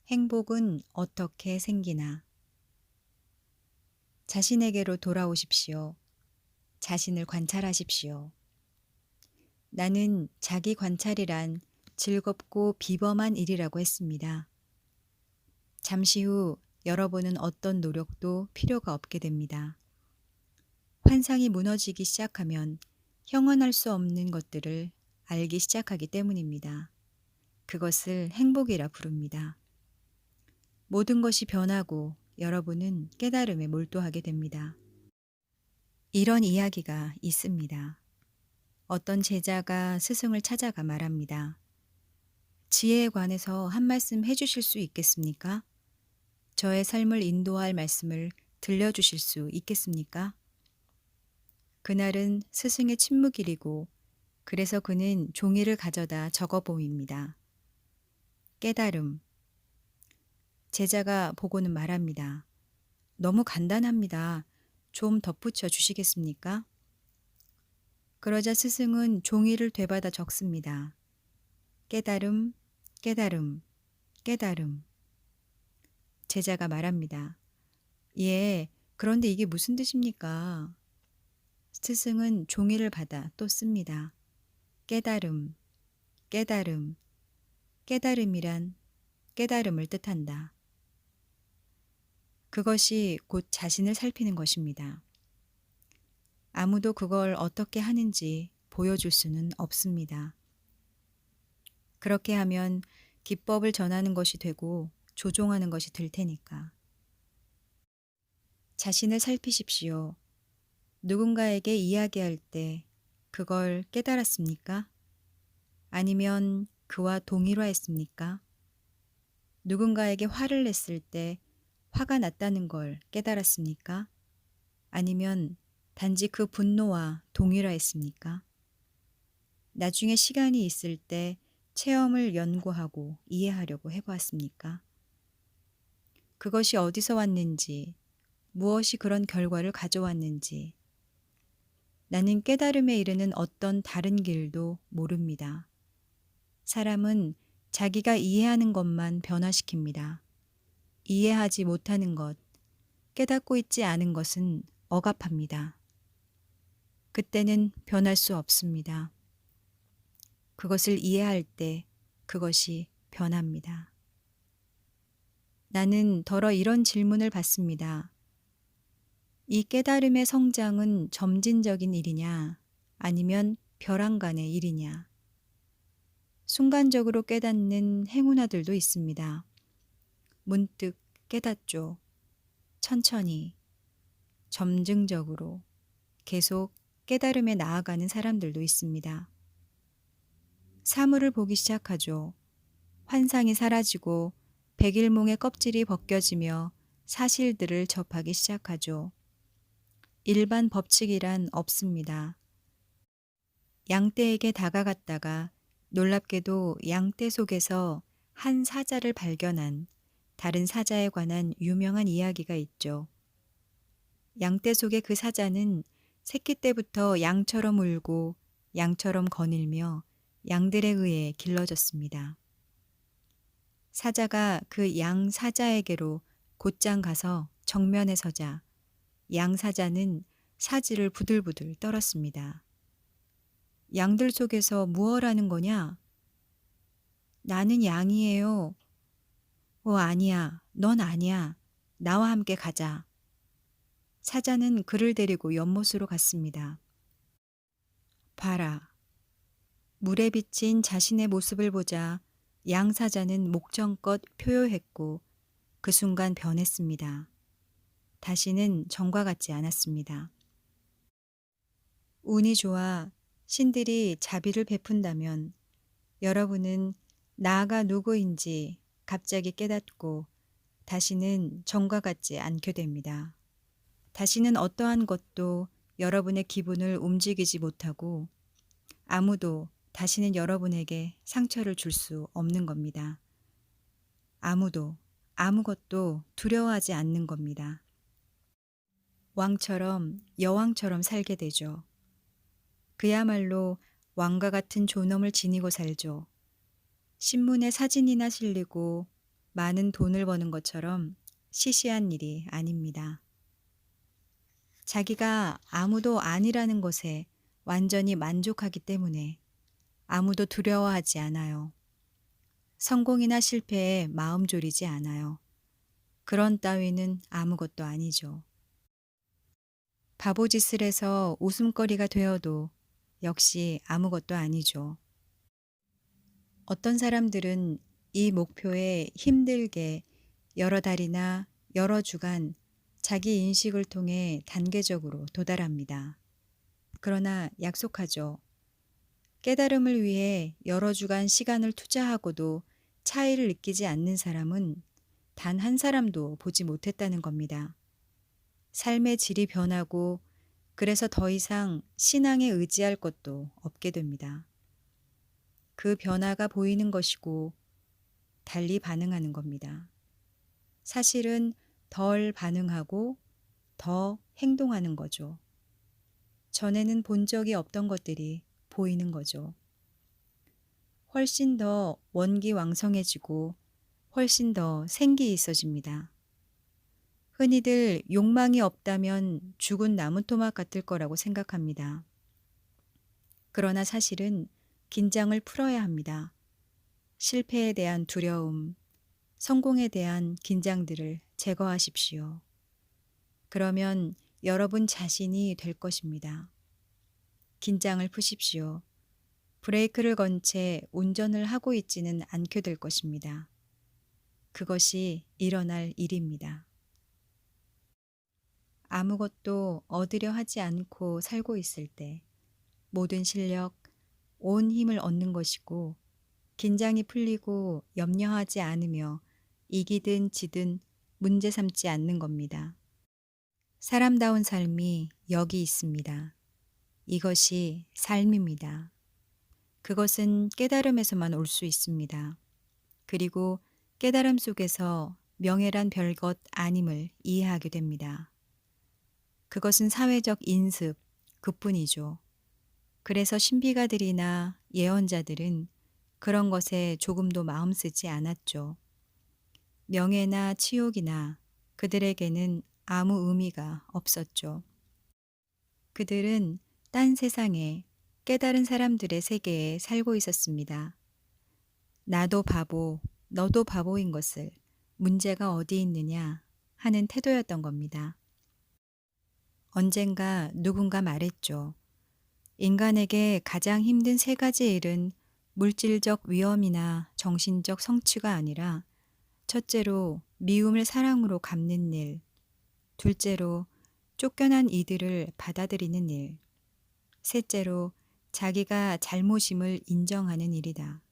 행복은 어떻게 생기나? 자신에게로 돌아오십시오. 자신을 관찰하십시오. 나는 자기 관찰이란 즐겁고 비범한 일이라고 했습니다. 잠시 후 여러분은 어떤 노력도 필요가 없게 됩니다. 환상이 무너지기 시작하면 형언할 수 없는 것들을 알기 시작하기 때문입니다. 그것을 행복이라 부릅니다. 모든 것이 변하고 여러분은 깨달음에 몰두하게 됩니다. 이런 이야기가 있습니다. 어떤 제자가 스승을 찾아가 말합니다. 지혜에 관해서 한 말씀 해주실 수 있겠습니까? 저의 삶을 인도할 말씀을 들려주실 수 있겠습니까? 그날은 스승의 침묵일이고 그래서 그는 종이를 가져다 적어 보입니다. 깨달음. 제자가 보고는 말합니다. 너무 간단합니다. 좀 덧붙여 주시겠습니까? 그러자 스승은 종이를 되받아 적습니다. 깨달음, 깨달음, 깨달음. 제자가 말합니다. 예, 그런데 이게 무슨 뜻입니까? 스승은 종이를 받아 또 씁니다. 깨달음, 깨달음, 깨달음이란 깨달음을 뜻한다. 그것이 곧 자신을 살피는 것입니다. 아무도 그걸 어떻게 하는지 보여줄 수는 없습니다. 그렇게 하면 기법을 전하는 것이 되고 조종하는 것이 될 테니까. 자신을 살피십시오. 누군가에게 이야기할 때 그걸 깨달았습니까? 아니면 그와 동일화했습니까? 누군가에게 화를 냈을 때 화가 났다는 걸 깨달았습니까? 아니면 단지 그 분노와 동일화했습니까? 나중에 시간이 있을 때 체험을 연구하고 이해하려고 해보았습니까? 그것이 어디서 왔는지, 무엇이 그런 결과를 가져왔는지, 나는 깨달음에 이르는 어떤 다른 길도 모릅니다. 사람은 자기가 이해하는 것만 변화시킵니다. 이해하지 못하는 것, 깨닫고 있지 않은 것은 억압합니다. 그때는 변할 수 없습니다. 그것을 이해할 때 그것이 변합니다. 나는 더러 이런 질문을 받습니다. 이 깨달음의 성장은 점진적인 일이냐, 아니면 벼랑간의 일이냐? 순간적으로 깨닫는 행운아들도 있습니다. 문득 깨닫죠. 천천히, 점증적으로 계속 깨달음에 나아가는 사람들도 있습니다. 사물을 보기 시작하죠. 환상이 사라지고 백일몽의 껍질이 벗겨지며 사실들을 접하기 시작하죠. 일반 법칙이란 없습니다. 양떼에게 다가갔다가 놀랍게도 양떼 속에서 한 사자를 발견한 다른 사자에 관한 유명한 이야기가 있죠. 양떼 속의 그 사자는 새끼 때부터 양처럼 울고 양처럼 거닐며 양들에 의해 길러졌습니다. 사자가 그 양 사자에게로 곧장 가서 정면에 서자 양 사자는 사지를 부들부들 떨었습니다. 양들 속에서 무엇하는 거냐? 나는 양이에요. 아니야. 넌 아니야. 나와 함께 가자. 사자는 그를 데리고 연못으로 갔습니다. 봐라. 물에 비친 자신의 모습을 보자 양 사자는 목청껏 표효했고 그 순간 변했습니다. 다시는 전과 같지 않았습니다. 운이 좋아 신들이 자비를 베푼다면 여러분은 나가 누구인지 갑자기 깨닫고 다시는 전과 같지 않게 됩니다. 다시는 어떠한 것도 여러분의 기분을 움직이지 못하고 아무도 다시는 여러분에게 상처를 줄 수 없는 겁니다. 아무도 아무것도 두려워하지 않는 겁니다. 왕처럼 여왕처럼 살게 되죠. 그야말로 왕과 같은 존엄을 지니고 살죠. 신문에 사진이나 실리고 많은 돈을 버는 것처럼 시시한 일이 아닙니다. 자기가 아무도 아니라는 것에 완전히 만족하기 때문에 아무도 두려워하지 않아요. 성공이나 실패에 마음 졸이지 않아요. 그런 따위는 아무것도 아니죠. 바보짓을 해서 웃음거리가 되어도 역시 아무것도 아니죠. 어떤 사람들은 이 목표에 힘들게 여러 달이나 여러 주간 자기 인식을 통해 단계적으로 도달합니다. 그러나 약속하죠. 깨달음을 위해 여러 주간 시간을 투자하고도 차이를 느끼지 않는 사람은 단 한 사람도 보지 못했다는 겁니다. 삶의 질이 변하고 그래서 더 이상 신앙에 의지할 것도 없게 됩니다. 그 변화가 보이는 것이고 달리 반응하는 겁니다. 사실은 덜 반응하고 더 행동하는 거죠. 전에는 본 적이 없던 것들이 보이는 거죠. 훨씬 더 원기왕성해지고 훨씬 더 생기 있어집니다. 흔히들 욕망이 없다면 죽은 나무토막 같을 거라고 생각합니다. 그러나 사실은 긴장을 풀어야 합니다. 실패에 대한 두려움, 성공에 대한 긴장들을 제거하십시오. 그러면 여러분 자신이 될 것입니다. 긴장을 푸십시오. 브레이크를 건 채 운전을 하고 있지는 않게 될 것입니다. 그것이 일어날 일입니다. 아무것도 얻으려 하지 않고 살고 있을 때 모든 실력, 온 힘을 얻는 것이고 긴장이 풀리고 염려하지 않으며 이기든 지든 문제 삼지 않는 겁니다. 사람다운 삶이 여기 있습니다. 이것이 삶입니다. 그것은 깨달음에서만 올 수 있습니다. 그리고 깨달음 속에서 명예란 별것 아님을 이해하게 됩니다. 그것은 사회적 인습, 그뿐이죠. 그래서 신비가들이나 예언자들은 그런 것에 조금도 마음 쓰지 않았죠. 명예나 치욕이나 그들에게는 아무 의미가 없었죠. 그들은 딴 세상에 깨달은 사람들의 세계에 살고 있었습니다. 나도 바보, 너도 바보인 것을 문제가 어디 있느냐 하는 태도였던 겁니다. 언젠가 누군가 말했죠. 인간에게 가장 힘든 세 가지 일은 물질적 위험이나 정신적 성취가 아니라 첫째로 미움을 사랑으로 갚는 일, 둘째로 쫓겨난 이들을 받아들이는 일, 셋째로 자기가 잘못임을 인정하는 일이다.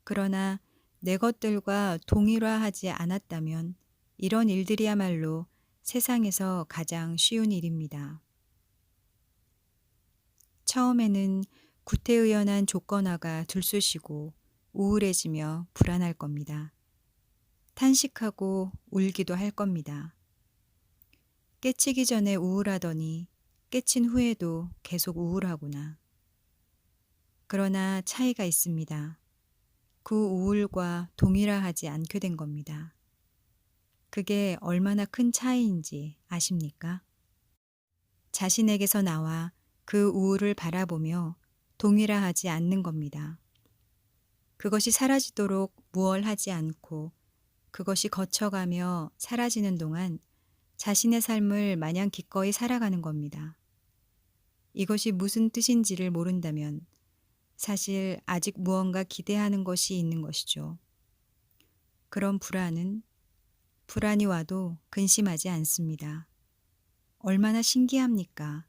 그러나 내 것들과 동일화하지 않았다면 이런 일들이야말로 세상에서 가장 쉬운 일입니다. 처음에는 구태의연한 조건화가 들쑤시고 우울해지며 불안할 겁니다. 탄식하고 울기도 할 겁니다. 깨치기 전에 우울하더니 깨친 후에도 계속 우울하구나. 그러나 차이가 있습니다. 그 우울과 동일화하지 않게 된 겁니다. 그게 얼마나 큰 차이인지 아십니까? 자신에게서 나와 그 우울을 바라보며 동일화하지 않는 겁니다. 그것이 사라지도록 무얼하지 않고 그것이 거쳐가며 사라지는 동안 자신의 삶을 마냥 기꺼이 살아가는 겁니다. 이것이 무슨 뜻인지를 모른다면 사실 아직 무언가 기대하는 것이 있는 것이죠. 그런 불안이 와도 근심하지 않습니다. 얼마나 신기합니까?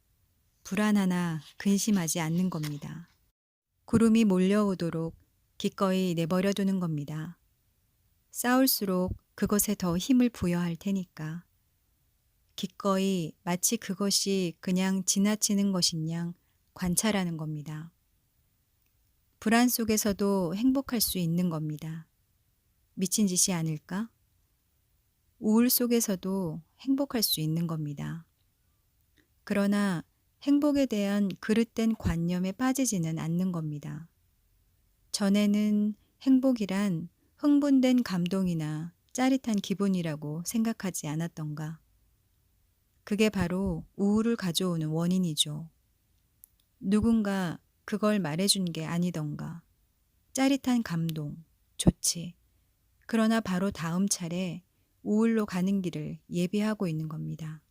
불안하나 근심하지 않는 겁니다. 구름이 몰려오도록 기꺼이 내버려 두는 겁니다. 싸울수록 그것에 더 힘을 부여할 테니까. 기꺼이 마치 그것이 그냥 지나치는 것인 양 관찰하는 겁니다. 불안 속에서도 행복할 수 있는 겁니다. 미친 짓이 아닐까? 우울 속에서도 행복할 수 있는 겁니다. 그러나 행복에 대한 그릇된 관념에 빠지지는 않는 겁니다. 전에는 행복이란 흥분된 감동이나 짜릿한 기분이라고 생각하지 않았던가. 그게 바로 우울을 가져오는 원인이죠. 누군가 그걸 말해준 게 아니던가. 짜릿한 감동, 좋지. 그러나 바로 다음 차례 우울로 가는 길을 예비하고 있는 겁니다.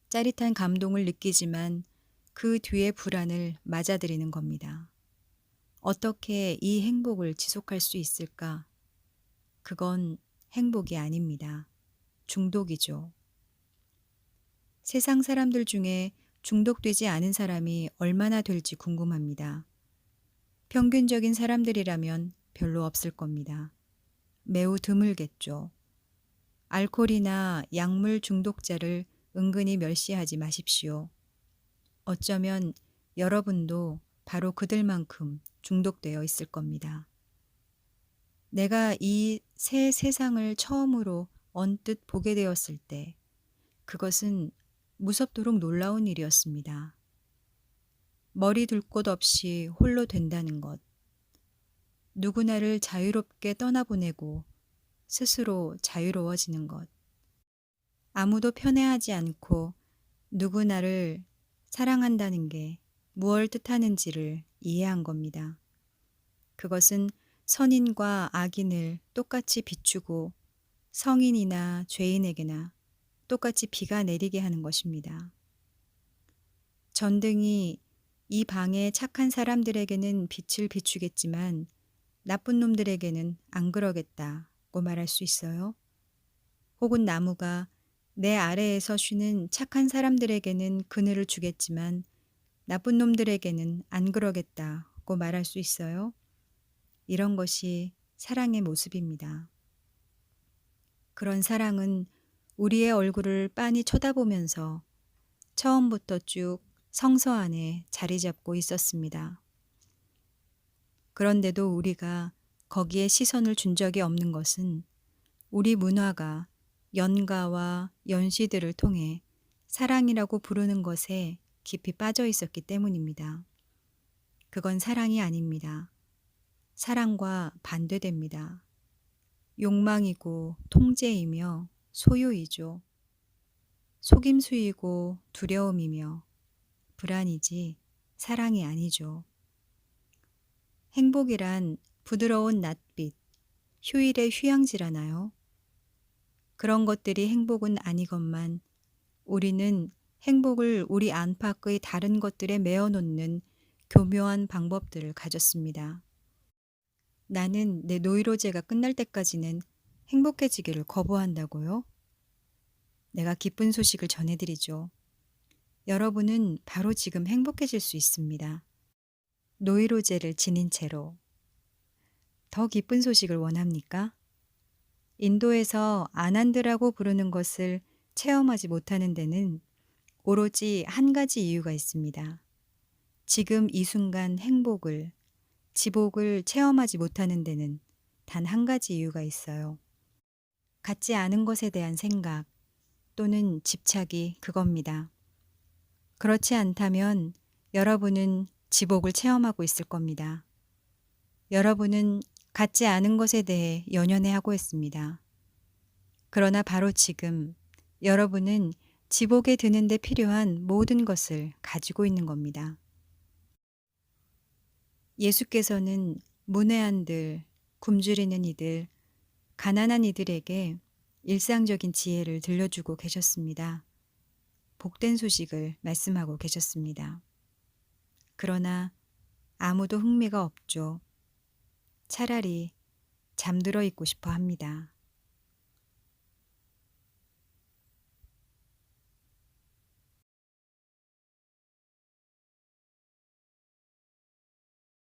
짜릿한 감동을 느끼지만 그 뒤의 불안을 맞아들이는 겁니다. 어떻게 이 행복을 지속할 수 있을까? 그건 행복이 아닙니다. 중독이죠. 세상 사람들 중에 중독되지 않은 사람이 얼마나 될지 궁금합니다. 평균적인 사람들이라면 별로 없을 겁니다. 매우 드물겠죠. 알코올이나 약물 중독자를 은근히 멸시하지 마십시오. 어쩌면 여러분도 바로 그들만큼 중독되어 있을 겁니다. 내가 이 새 세상을 처음으로 언뜻 보게 되었을 때 그것은 무섭도록 놀라운 일이었습니다. 머리 둘 곳 없이 홀로 된다는 것. 누구나를 자유롭게 떠나보내고 스스로 자유로워지는 것. 아무도 편애하지 않고 누구나를 사랑한다는 게 무엇을 뜻하는지를 이해한 겁니다. 그것은 선인과 악인을 똑같이 비추고 성인이나 죄인에게나 똑같이 비가 내리게 하는 것입니다. 전등이 이 방의 착한 사람들에게는 빛을 비추겠지만 나쁜 놈들에게는 안 그러겠다고 말할 수 있어요. 혹은 나무가 내 아래에서 쉬는 착한 사람들에게는 그늘을 주겠지만 나쁜 놈들에게는 안 그러겠다고 말할 수 있어요. 이런 것이 사랑의 모습입니다. 그런 사랑은 우리의 얼굴을 빤히 쳐다보면서 처음부터 쭉 성서 안에 자리 잡고 있었습니다. 그런데도 우리가 거기에 시선을 준 적이 없는 것은 우리 문화가 연가와 연시들을 통해 사랑이라고 부르는 것에 깊이 빠져 있었기 때문입니다. 그건 사랑이 아닙니다. 사랑과 반대됩니다. 욕망이고 통제이며 소유이죠. 속임수이고 두려움이며 불안이지 사랑이 아니죠. 행복이란 부드러운 낯빛, 휴일의 휴양지라나요? 그런 것들이 행복은 아니건만 우리는 행복을 우리 안팎의 다른 것들에 메어놓는 교묘한 방법들을 가졌습니다. 나는 내 노이로제가 끝날 때까지는 행복해지기를 거부한다고요? 내가 기쁜 소식을 전해드리죠. 여러분은 바로 지금 행복해질 수 있습니다. 노이로제를 지닌 채로. 더 기쁜 소식을 원합니까? 인도에서 아난드라고 부르는 것을 체험하지 못하는 데는 오로지 한 가지 이유가 있습니다. 지금 이 순간 행복을, 지복을 체험하지 못하는 데는 단 한 가지 이유가 있어요. 갖지 않은 것에 대한 생각 또는 집착이 그겁니다. 그렇지 않다면 여러분은 지복을 체험하고 있을 겁니다. 여러분은 갖지 않은 것에 대해 연연해하고 있습니다. 그러나 바로 지금 여러분은 지복에 드는 데 필요한 모든 것을 가지고 있는 겁니다. 예수께서는 문외한들, 굶주리는 이들, 가난한 이들에게 일상적인 지혜를 들려주고 계셨습니다. 복된 소식을 말씀하고 계셨습니다. 그러나 아무도 흥미가 없죠. 차라리 잠들어 있고 싶어 합니다.